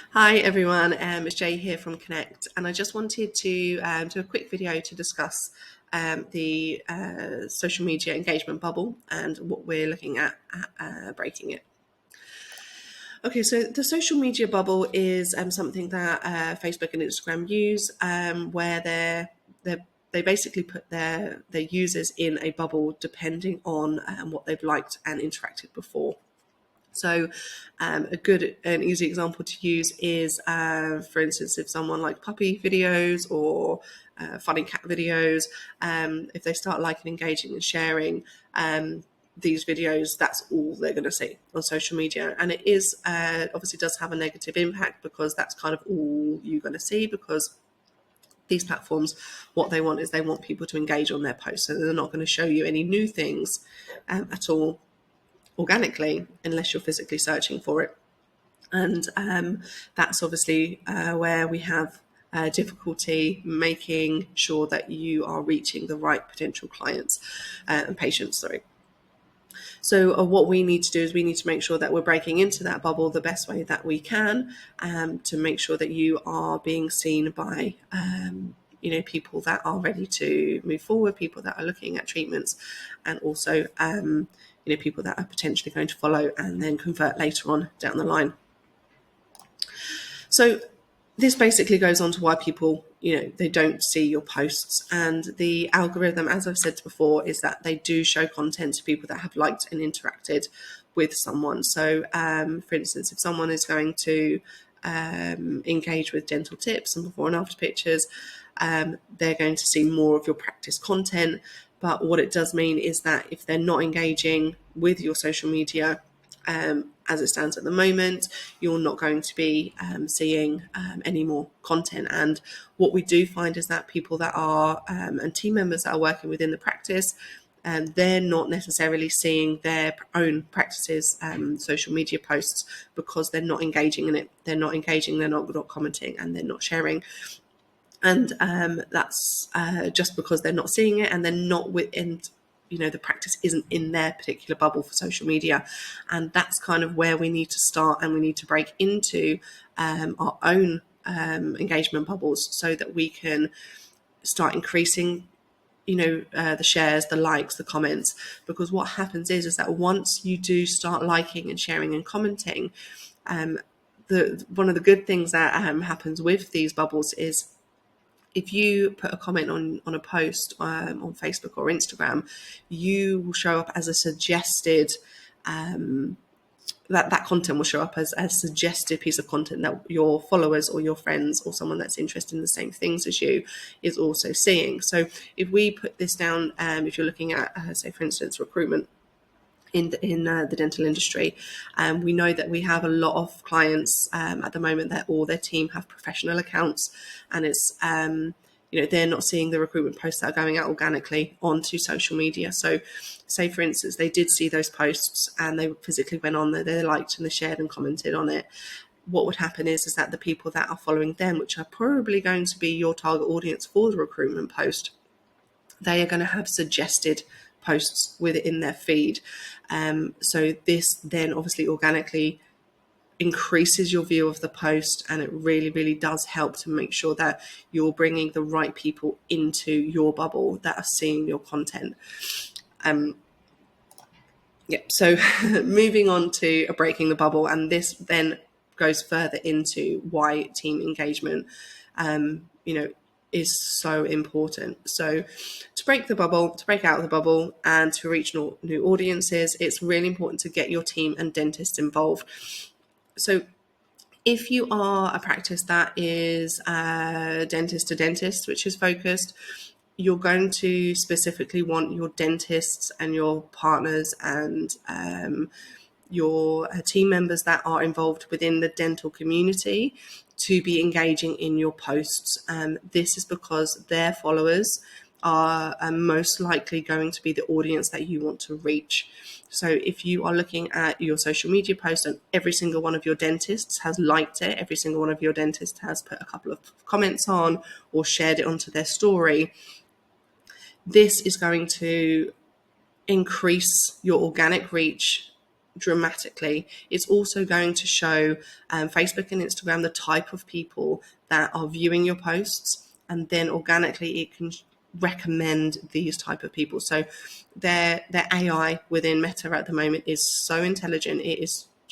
Hi everyone, it's Jay here from Connect, and I just wanted to do a quick video to discuss the social media engagement bubble and what we're looking at breaking it. Okay, so the social media bubble is something that Facebook and Instagram use, where they basically put their users in a bubble depending on what they've liked and interacted before. So a good and easy example to use is, for instance, if someone likes puppy videos or funny cat videos, if they start liking, engaging and sharing these videos, that's all they're going to see on social media. And it is obviously does have a negative impact because that's kind of all you're going to see, because these platforms, what they want is they want people to engage on their posts. So they're not going to show you any new things at all organically unless you're physically searching for it. And that's obviously where we have difficulty making sure that you are reaching the right potential clients and patients, sorry. So what we need to do is we need to make sure that we're breaking into that bubble the best way that we can, to make sure that you are being seen by people that are ready to move forward, people that are looking at treatments, and also people that are potentially going to follow and then convert later on down the line. So this basically goes on to why people, they don't see your posts. And the algorithm, as I've said before, is that they do show content to people that have liked and interacted with someone. So, for instance, if someone is going to engage with dental tips and before and after pictures, they're going to see more of your practice content. But what it does mean is that if they're not engaging with your social media, as it stands at the moment, you're not going to be seeing any more content. And what we do find is that people that are and team members that are working within the practice, they're not necessarily seeing their own practices social media posts because they're not engaging in it. They're not engaging, they're not commenting, and they're not sharing. And that's just because they're not seeing it, and they're not within, the practice isn't in their particular bubble for social media. And that's kind of where we need to start, and we need to break into our own engagement bubbles so that we can start increasing the shares, the likes, the comments. Because what happens is that once you do start liking and sharing and commenting, one of the good things that happens with these bubbles is if you put a comment on a post on Facebook or Instagram, you will show up as a suggested, that content will show up as a suggested piece of content that your followers or your friends or someone that's interested in the same things as you is also seeing. So if we put this down, if you're looking at, say, for instance, recruitment, in the dental industry. We know that we have a lot of clients at the moment that all their team have professional accounts, and it's they're not seeing the recruitment posts that are going out organically onto social media. So say, for instance, they did see those posts and they physically went on there, they liked and they shared and commented on it. What would happen is that the people that are following them, which are probably going to be your target audience for the recruitment post, they are going to have suggested posts within their feed. So this then obviously organically increases your view of the post, and it really, really does help to make sure that you're bringing the right people into your bubble that are seeing your content. So moving on to breaking the bubble, and this then goes further into why team engagement is so important. So to break the bubble, to break out of the bubble and to reach new audiences, it's really important to get your team and dentists involved. So if you are a practice that is dentist to dentist, which is focused, you're going to specifically want your dentists and your partners and your team members that are involved within the dental community to be engaging in your posts. This is because their followers are most likely going to be the audience that you want to reach. So if you are looking at your social media post and every single one of your dentists has liked it, every single one of your dentists has put a couple of comments on or shared it onto their story, this is going to increase your organic reach dramatically. It's also going to show Facebook and Instagram the type of people that are viewing your posts, and then organically it can recommend these type of people. So their AI within Meta at the moment is so intelligent. It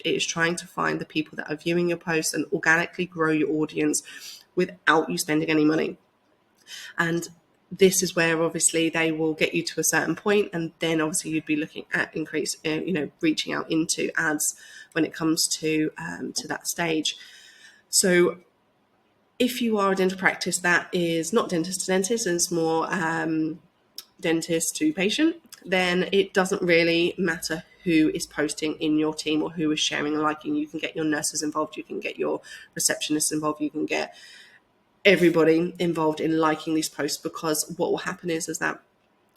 is trying to find the people that are viewing your posts and organically grow your audience without you spending any money. And this is where obviously they will get you to a certain point, and then obviously you'd be looking at reaching out into ads when it comes to that stage. So if you are a dental practice that is not dentist to dentist and it's more dentist to patient, then it doesn't really matter who is posting in your team or who is sharing and liking. You can get your nurses involved, you can get your receptionists involved, you can get everybody involved in liking these posts, because what will happen is that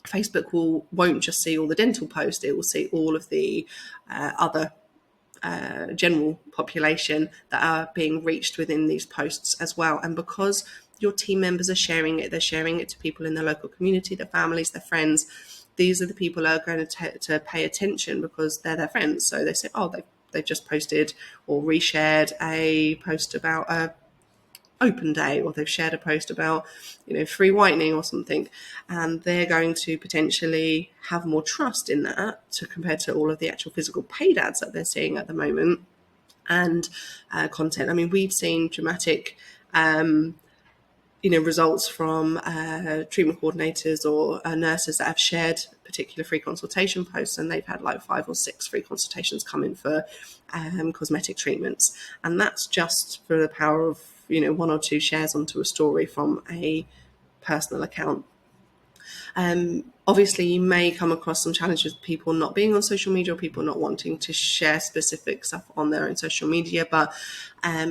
Facebook won't just see all the dental posts, it will see all of the other general population that are being reached within these posts as well. And because your team members are sharing it, they're sharing it to people in their local community, their families, their friends. These are the people that are going to pay attention because they're their friends. So they say, oh, they've just posted or reshared a post about a open day, or they've shared a post about free whitening or something, and they're going to potentially have more trust in that compared to all of the actual physical paid ads that they're seeing at the moment. And content, I mean, we've seen dramatic results from treatment coordinators or nurses that have shared particular free consultation posts, and they've had like 5 or 6 free consultations come in for cosmetic treatments. And that's just for the power of 1 or 2 shares onto a story from a personal account. Obviously, you may come across some challenges with people not being on social media or people not wanting to share specific stuff on their own social media. But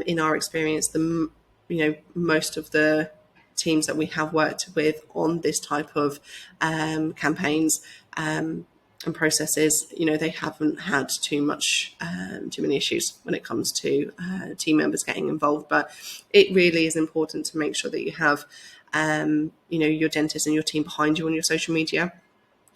in our experience, most of the teams that we have worked with on this type of campaigns and processes, they haven't had too many issues when it comes to team members getting involved. But it really is important to make sure that you have your dentist and your team behind you on your social media.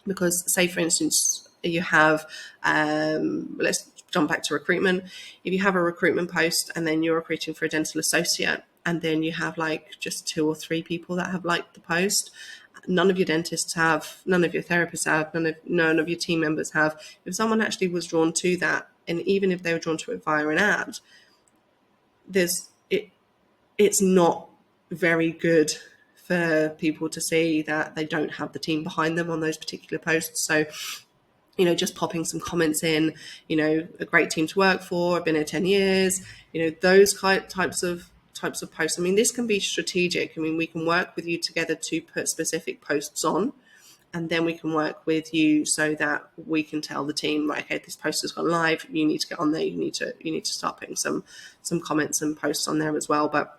Because say, for instance, you have, let's jump back to recruitment. If you have a recruitment post and then you're recruiting for a dental associate, and then you have like just 2 or 3 people that have liked the post, none of your dentists have, none of your therapists have, none of your team members have. If someone actually was drawn to that, and even if they were drawn to it via an ad, it's not very good for people to see that they don't have the team behind them on those particular posts. So, just popping some comments in, a great team to work for, I've been here 10 years, those types of posts. I mean, this can be strategic. I mean, we can work with you together to put specific posts on, and then we can work with you so that we can tell the team, right, okay, this post has gone live, you need to get on there, you need to start putting some comments and posts on there as well. But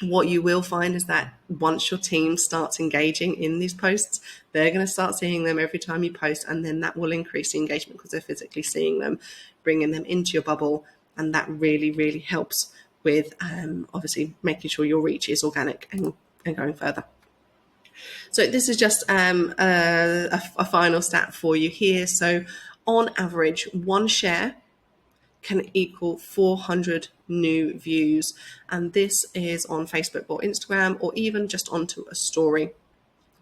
what you will find is that once your team starts engaging in these posts, they're going to start seeing them every time you post, and then that will increase the engagement because they're physically seeing them, bringing them into your bubble, and that really, really helps with obviously making sure your reach is organic and going further. So this is just a final stat for you here. So on average, 1 share can equal 400 new views, and this is on Facebook or Instagram, or even just onto a story.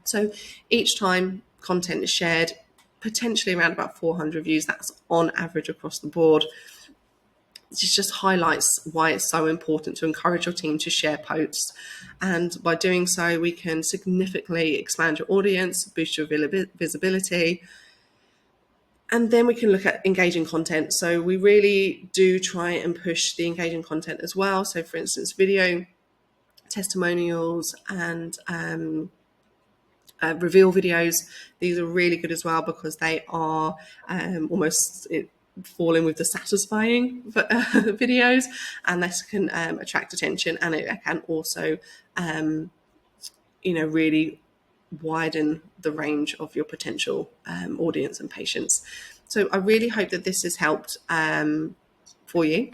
So each time content is shared, potentially around about 400 views. That's on average across the board. This just highlights why it's so important to encourage your team to share posts, and by doing so we can significantly expand your audience, boost your visibility. And then we can look at engaging content. So we really do try and push the engaging content as well. So for instance, video, testimonials, and reveal videos. These are really good as well because they are almost fall in with the satisfying videos, and this can attract attention, and it can also really widen the range of your potential audience and patients. So I really hope that this has helped for you.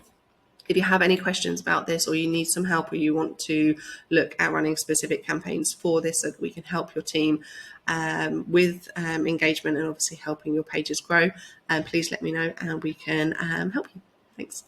If you have any questions about this, or you need some help, or you want to look at running specific campaigns for this so that we can help your team with engagement and obviously helping your pages grow, please let me know and we can help you. Thanks.